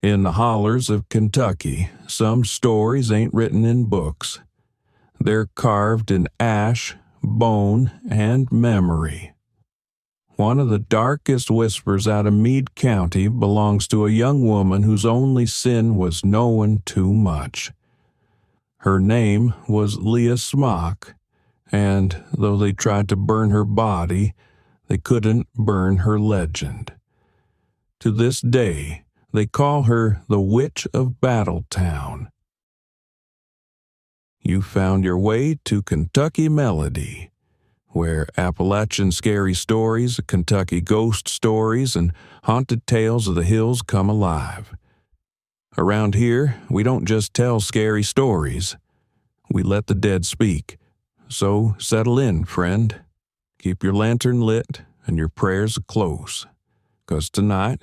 In the hollers of Kentucky, some stories ain't written in books. They're carved in ash, bone, and memory. One of the darkest whispers out of Meade County belongs to a young woman whose only sin was knowing too much. Her name was Leah Smock, and though they tried to burn her body, they couldn't burn her legend. To this day, they call her the Witch of Battletown. You found your way to Kentucky Melody, where Appalachian scary stories, Kentucky ghost stories, and haunted tales of the hills come alive. Around here, we don't just tell scary stories. We let the dead speak. So settle in, friend. Keep your lantern lit and your prayers close, 'cause tonight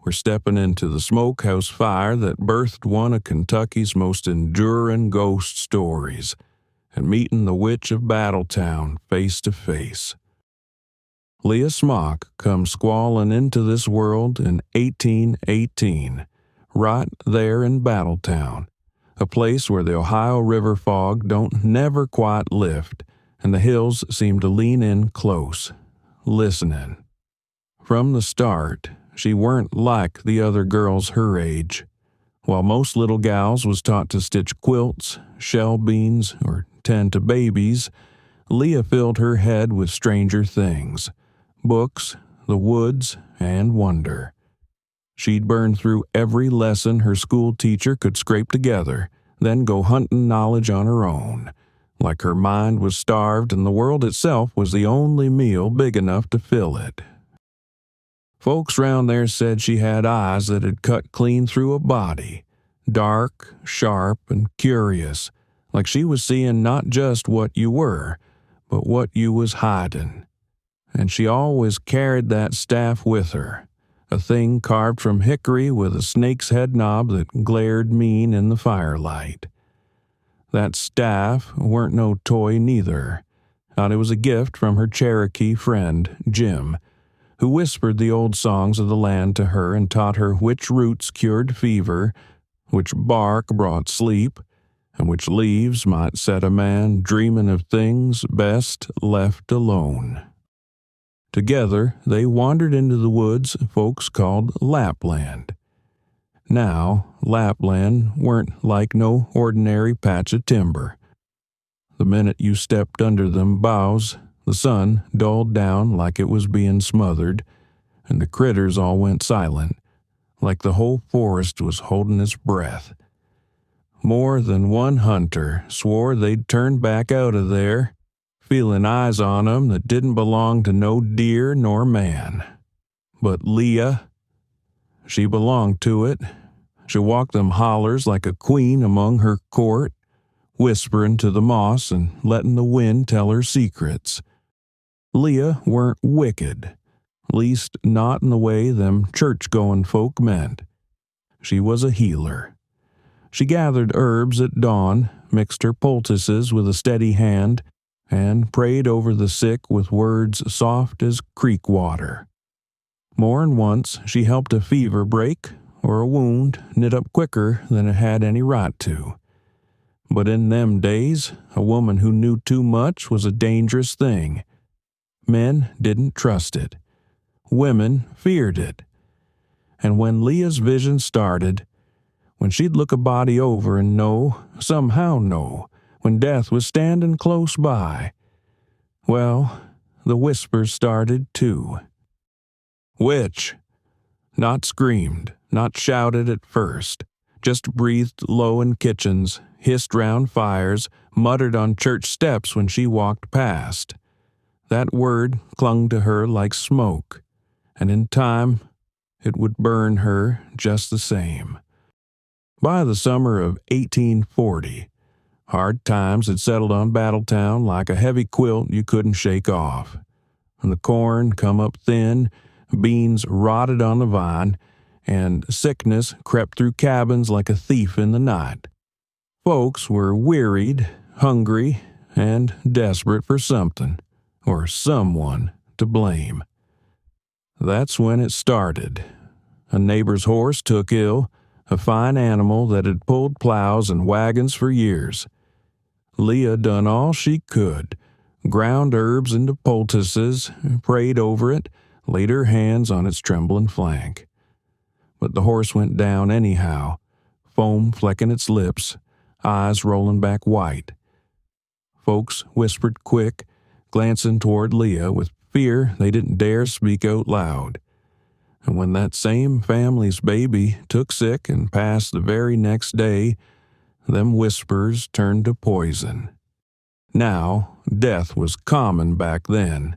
we're stepping into the smokehouse fire that birthed one of Kentucky's most enduring ghost stories and meeting the Witch of Battletown face to face. Leah Smock comes squalling into this world in 1818, right there in Battletown, a place where the Ohio River fog don't never quite lift and the hills seem to lean in close, listening. From the start, she weren't like the other girls her age. While most little gals was taught to stitch quilts, shell beans, or tend to babies, Leah filled her head with stranger things, books, the woods, and wonder. She'd burn through every lesson her school teacher could scrape together, then go hunting knowledge on her own, like her mind was starved and the world itself was the only meal big enough to fill it. Folks round there said she had eyes that had cut clean through a body, dark, sharp, and curious, like she was seeing not just what you were, but what you was hiding. And she always carried that staff with her, a thing carved from hickory with a snake's head knob that glared mean in the firelight. That staff weren't no toy neither. It was a gift from her Cherokee friend, Jim, who whispered the old songs of the land to her and taught her which roots cured fever, which bark brought sleep, and which leaves might set a man dreaming of things best left alone. Together, they wandered into the woods folks called Lapland. Now, Lapland weren't like no ordinary patch of timber. The minute you stepped under them boughs, the sun dulled down like it was being smothered, and the critters all went silent, like the whole forest was holding its breath. More than one hunter swore they'd turn back out of there, feeling eyes on 'em that didn't belong to no deer nor man. But Leah, she belonged to it. She walked them hollers like a queen among her court, whispering to the moss and letting the wind tell her secrets. Leah weren't wicked, least not in the way them church-going folk meant. She was a healer. She gathered herbs at dawn, mixed her poultices with a steady hand, and prayed over the sick with words soft as creek water. More'n once she helped a fever break or a wound knit up quicker than it had any right to. But in them days, a woman who knew too much was a dangerous thing. Men didn't trust it. Women feared it. And when Leah's vision started, when she'd look a body over and somehow know, when death was standing close by, well, the whispers started too. Witch! Not screamed, not shouted at first, just breathed low in kitchens, hissed round fires, muttered on church steps when she walked past. That word clung to her like smoke, and in time it would burn her just the same. By the summer of 1840, hard times had settled on Battletown like a heavy quilt you couldn't shake off. And the corn come up thin, beans rotted on the vine, and sickness crept through cabins like a thief in the night. Folks were wearied, hungry, and desperate for something, or someone, to blame. That's when it started. A neighbor's horse took ill, a fine animal that had pulled plows and wagons for years. Leah done all she could, ground herbs into poultices, prayed over it, laid her hands on its trembling flank. But the horse went down anyhow, foam flecking its lips, eyes rolling back white. Folks whispered quick, glancing toward Leah with fear they didn't dare speak out loud. And when that same family's baby took sick and passed the very next day, them whispers turned to poison. Now, death was common back then.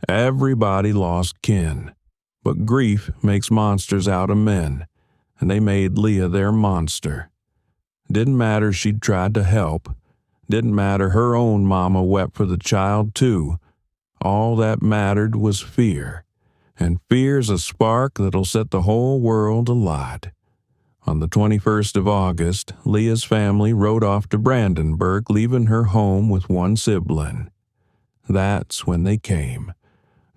Everybody lost kin. But grief makes monsters out of men, and they made Leah their monster. Didn't matter she'd tried to help. Didn't matter her own mama wept for the child, too. All that mattered was fear, and fear's a spark that'll set the whole world alight. On the 21st of August, Leah's family rode off to Brandenburg, leaving her home with one sibling. That's when they came.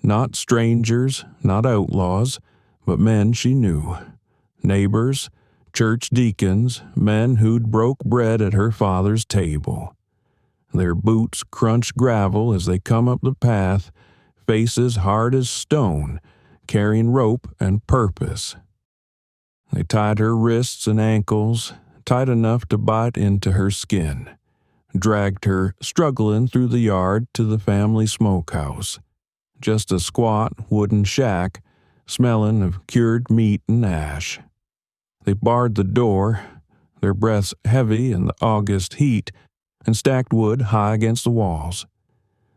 Not strangers, not outlaws, but men she knew. Neighbors, church deacons, men who'd broke bread at her father's table. Their boots crunched gravel as they come up the path, faces hard as stone, carrying rope and purpose. They tied her wrists and ankles, tight enough to bite into her skin, dragged her struggling through the yard to the family smokehouse, just a squat wooden shack, smelling of cured meat and ash. They barred the door, their breaths heavy in the August heat, and stacked wood high against the walls.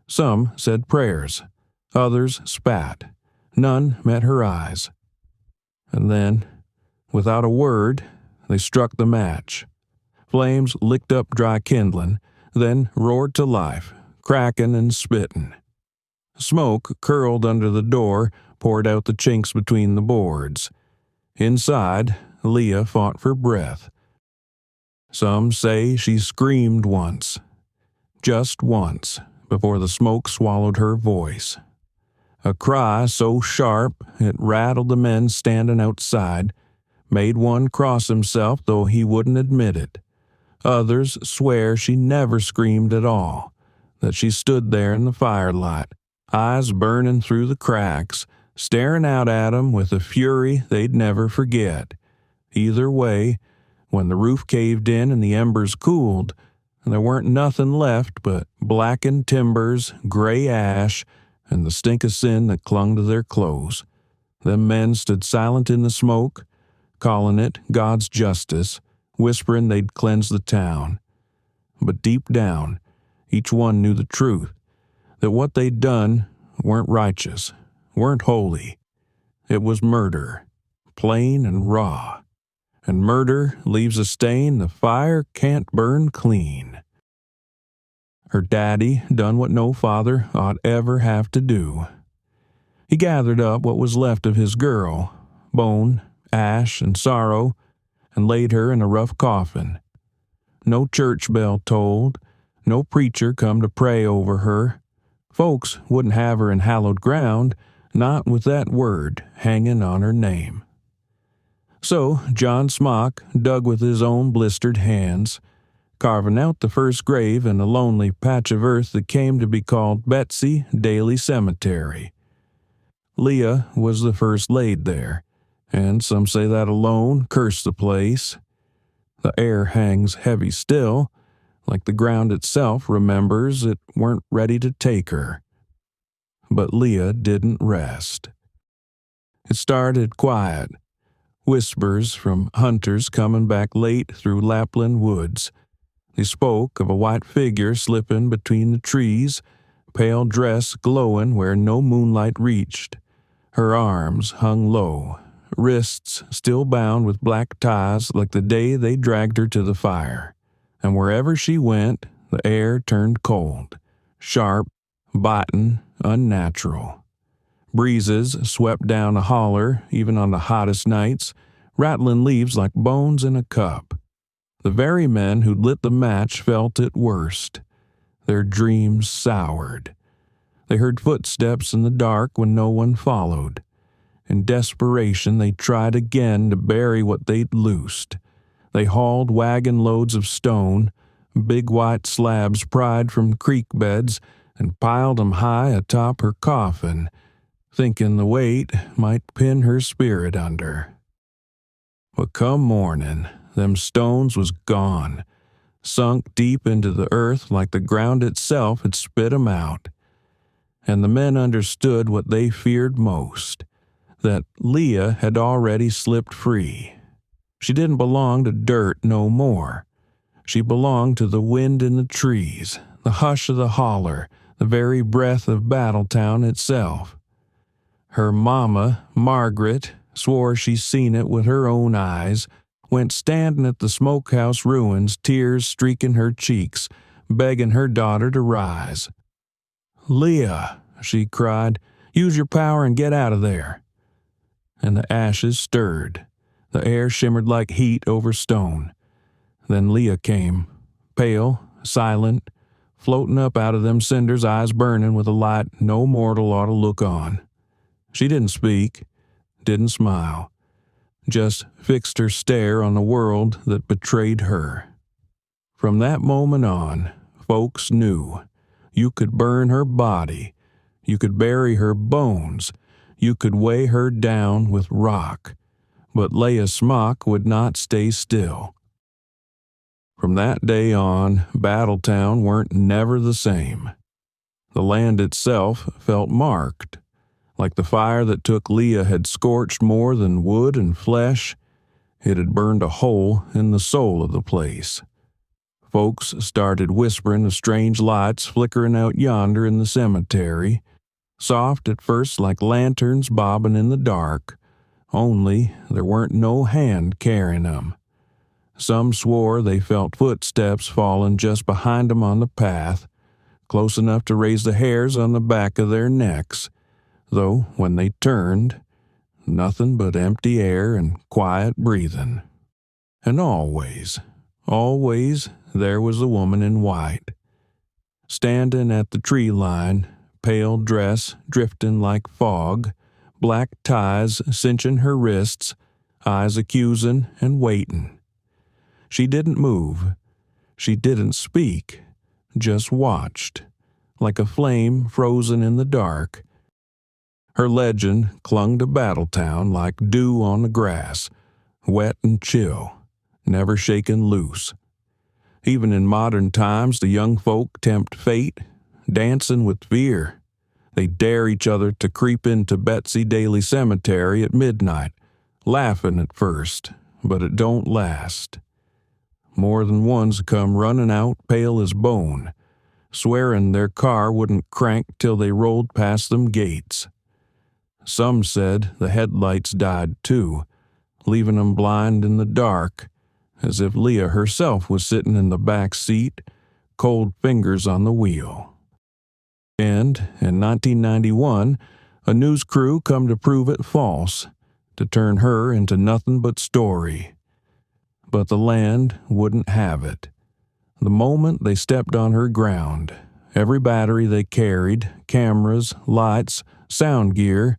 Some said prayers, others spat. None met her eyes. And then, without a word, they struck the match. Flames licked up dry kindling, then roared to life, cracking and spitting. Smoke curled under the door, poured out the chinks between the boards. Inside, Leah fought for breath. Some say she screamed once, just once, before the smoke swallowed her voice. A cry so sharp it rattled the men standing outside, made one cross himself though he wouldn't admit it. Others swear she never screamed at all, that she stood there in the firelight, eyes burning through the cracks, staring out at 'em with a fury they'd never forget. Either way, when the roof caved in and the embers cooled, there weren't nothing left but blackened timbers, gray ash, and the stink of sin that clung to their clothes. Them men stood silent in the smoke, calling it God's justice, whispering they'd cleanse the town. But deep down, each one knew the truth, that what they'd done weren't righteous, weren't holy. It was murder, plain and raw. And murder leaves a stain the fire can't burn clean. Her daddy done what no father ought ever have to do. He gathered up what was left of his girl, bone, ash, and sorrow, and laid her in a rough coffin. No church bell tolled, no preacher come to pray over her. Folks wouldn't have her in hallowed ground, not with that word hanging on her name. So John Smock dug with his own blistered hands, carving out the first grave in a lonely patch of earth that came to be called Betsy Daly Cemetery. Leah was the first laid there, and some say that alone cursed the place. The air hangs heavy still, like the ground itself remembers it weren't ready to take her. But Leah didn't rest. It started quiet. Whispers from hunters coming back late through Lapland woods. They spoke of a white figure slipping between the trees, pale dress glowing where no moonlight reached. Her arms hung low, wrists still bound with black ties like the day they dragged her to the fire. And wherever she went, the air turned cold, sharp, biting, unnatural. Breezes swept down a holler, even on the hottest nights, rattling leaves like bones in a cup. The very men who'd lit the match felt it worst. Their dreams soured. They heard footsteps in the dark when no one followed. In desperation, they tried again to bury what they'd loosed, They hauled wagon loads of stone, big white slabs pried from creek beds, and piled 'em high atop her coffin, thinking the weight might pin her spirit under. But come morning, them stones was gone, sunk deep into the earth like the ground itself had spit 'em out. And the men understood what they feared most, that Leah had already slipped free. She didn't belong to dirt no more. She belonged to the wind in the trees, the hush of the holler, the very breath of Battletown itself. Her mama, Margaret, swore she seen it with her own eyes, went standing at the smokehouse ruins, tears streaking her cheeks, begging her daughter to rise. "Leah," she cried, "use your power and get out of there." And the ashes stirred. The air shimmered like heat over stone. Then Leah came, pale, silent, floating up out of them cinders, eyes burning with a light no mortal ought to look on. She didn't speak, didn't smile, just fixed her stare on the world that betrayed her. From that moment on, folks knew. You could burn her body, you could bury her bones, you could weigh her down with rock, but Leah Smock would not stay still. From that day on, Battletown weren't never the same. The land itself felt marked, like the fire that took Leah had scorched more than wood and flesh. It had burned a hole in the soul of the place. Folks started whispering of strange lights flickering out yonder in the cemetery, soft at first like lanterns bobbing in the dark, only there weren't no hand carrying 'em. Some swore they felt footsteps falling just behind 'em on the path, close enough to raise the hairs on the back of their necks, though when they turned, nothing but empty air and quiet breathing. And always, there was the woman in white, standing at the tree line, pale dress drifting like fog, black ties cinching her wrists, eyes accusing and waiting. She didn't move. She didn't speak, just watched, like a flame frozen in the dark. Her legend clung to Battletown like dew on the grass, wet and chill, never shaken loose. Even in modern times, the young folk tempt fate, dancing with fear. They dare each other to creep into Betsy Daly Cemetery at midnight, laughing at first, but it don't last. More than one's come running out pale as bone, swearing their car wouldn't crank till they rolled past them gates. Some said the headlights died too, leaving 'em blind in the dark, as if Leah herself was sitting in the back seat, cold fingers on the wheel. And in 1991, a news crew come to prove it false, to turn her into nothing but story. But the land wouldn't have it. The moment they stepped on her ground, every battery they carried, cameras, lights, sound gear,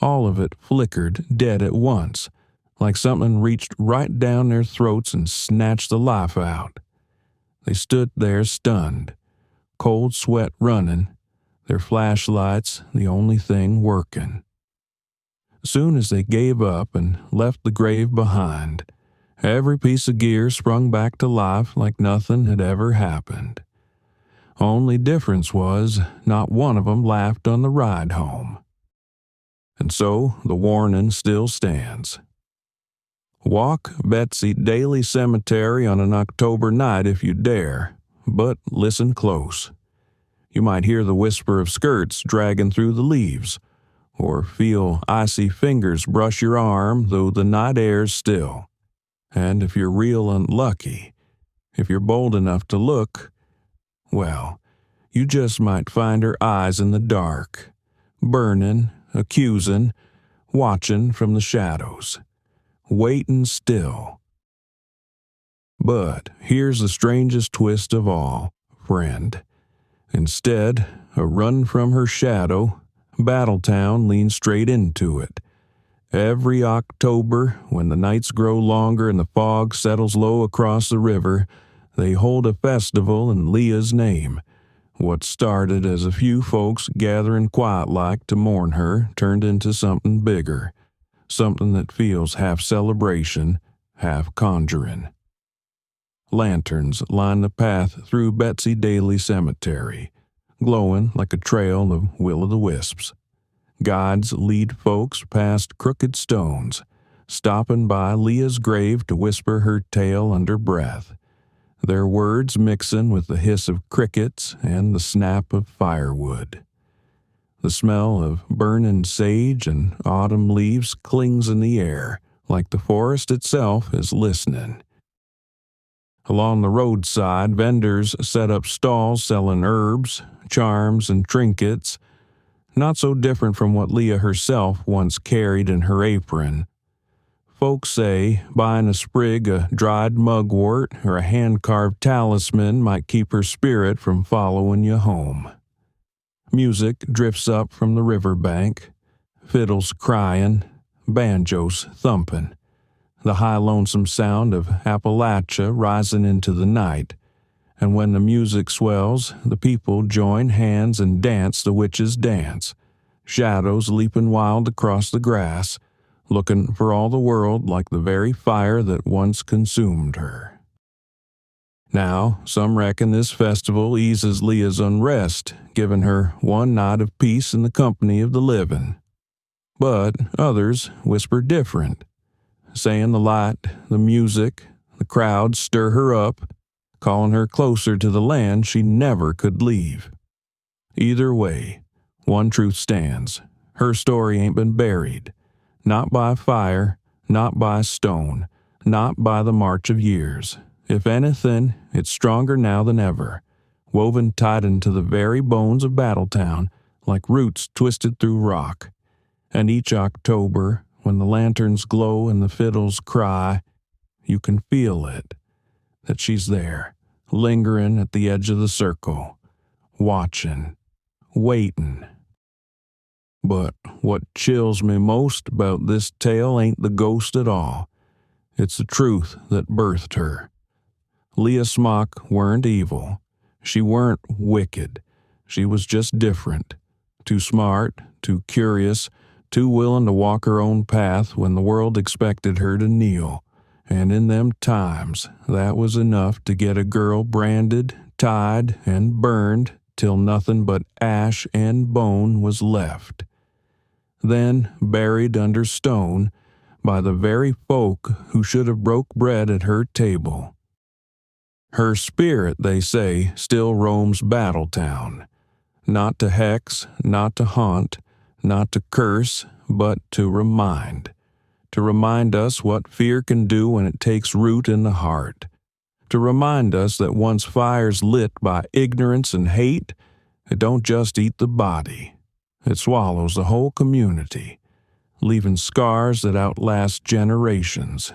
all of it flickered dead at once, like something reached right down their throats and snatched the life out. They stood there stunned, cold sweat running, their flashlights the only thing working. Soon as they gave up and left the grave behind, every piece of gear sprung back to life like nothing had ever happened. Only difference was, not one of 'em laughed on the ride home. And so the warning still stands. Walk Betsy Daly Cemetery on an October night if you dare, but listen close. You might hear the whisper of skirts dragging through the leaves, or feel icy fingers brush your arm though the night air's still. And if you're real unlucky, if you're bold enough to look, well, you just might find her eyes in the dark, burning, accusing, watching from the shadows, waiting still. But here's the strangest twist of all, friend. Instead of run from her shadow, Battletown leaned straight into it, Every October, when the nights grow longer and the fog settles low across the river, they hold a festival in Leah's name. What started as a few folks gathering quiet-like to mourn her turned into something bigger, something that feels half celebration, half conjuring. Lanterns line the path through Betsy Daly Cemetery, glowing like a trail of will-o'-the-wisps. Guides lead folks past crooked stones, stopping by Leah's grave to whisper her tale under breath, their words mixing with the hiss of crickets and the snap of firewood. The smell of burning sage and autumn leaves clings in the air, like the forest itself is listening. Along the roadside, vendors set up stalls selling herbs, charms, and trinkets, not so different from what Leah herself once carried in her apron. Folks say buying a sprig of dried mugwort or a hand-carved talisman might keep her spirit from following you home. Music drifts up from the riverbank, fiddles crying, banjos thumping, the high lonesome sound of Appalachia rising into the night. And when the music swells, the people join hands and dance the witch's dance, shadows leaping wild across the grass, looking for all the world like the very fire that once consumed her. Now, some reckon this festival eases Leah's unrest, giving her one night of peace in the company of the living. But others whisper different, saying the light, the music, the crowd stir her up, calling her closer to the land she never could leave. Either way, one truth stands. Her story ain't been buried. Not by fire, not by stone, not by the march of years. If anything, it's stronger now than ever, woven tight into the very bones of Battletown like roots twisted through rock. And each October, when the lanterns glow and the fiddles cry, you can feel it, that she's there, lingering at the edge of the circle, watching, waiting. But what chills me most about this tale ain't the ghost at all. It's the truth that birthed her. Leah Smock weren't evil. She weren't wicked. She was just different. Too smart, too curious, too willing to walk her own path when the world expected her to kneel. And in them times, that was enough to get a girl branded, tied, and burned till nothing but ash and bone was left. Then buried under stone by the very folk who should have broke bread at her table. Her spirit, they say, still roams Battletown, not to hex, not to haunt, not to curse, but to remind us what fear can do when it takes root in the heart, to remind us that once fire's lit by ignorance and hate, it don't just eat the body, it swallows the whole community, leaving scars that outlast generations.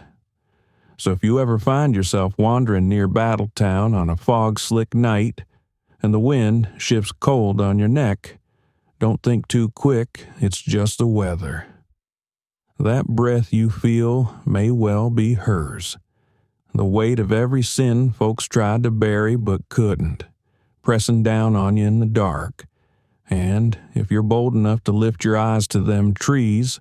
So if you ever find yourself wandering near Battletown on a fog-slick night, and the wind shifts cold on your neck, don't think too quick, it's just the weather. That breath you feel may well be hers, the weight of every sin folks tried to bury but couldn't, pressing down on you in the dark. And if you're bold enough to lift your eyes to them trees,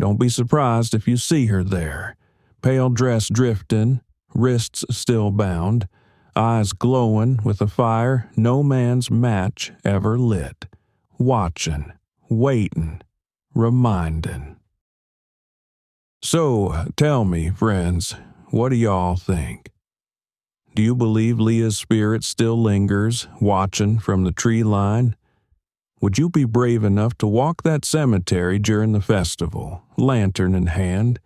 don't be surprised if you see her there, pale dress drifting, wrists still bound, eyes glowing with a fire no man's match ever lit, watching, waiting, reminding. So, tell me, friends, what do y'all think? Do you believe Leah's spirit still lingers, watching from the tree line? Would you be brave enough to walk that cemetery during the festival, lantern in hand,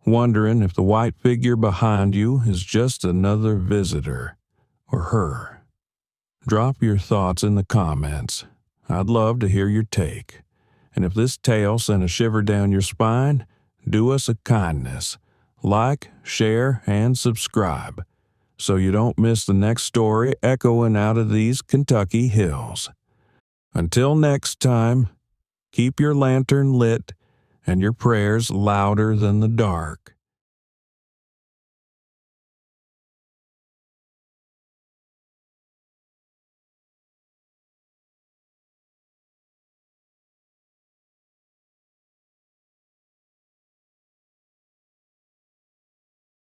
wondering if the white figure behind you is just another visitor, or her? Drop your thoughts in the comments. I'd love to hear your take. And if this tale sent a shiver down your spine, do us a kindness. Like, share, and subscribe, so you don't miss the next story echoing out of these Kentucky hills. Until next time, keep your lantern lit and your prayers louder than the dark.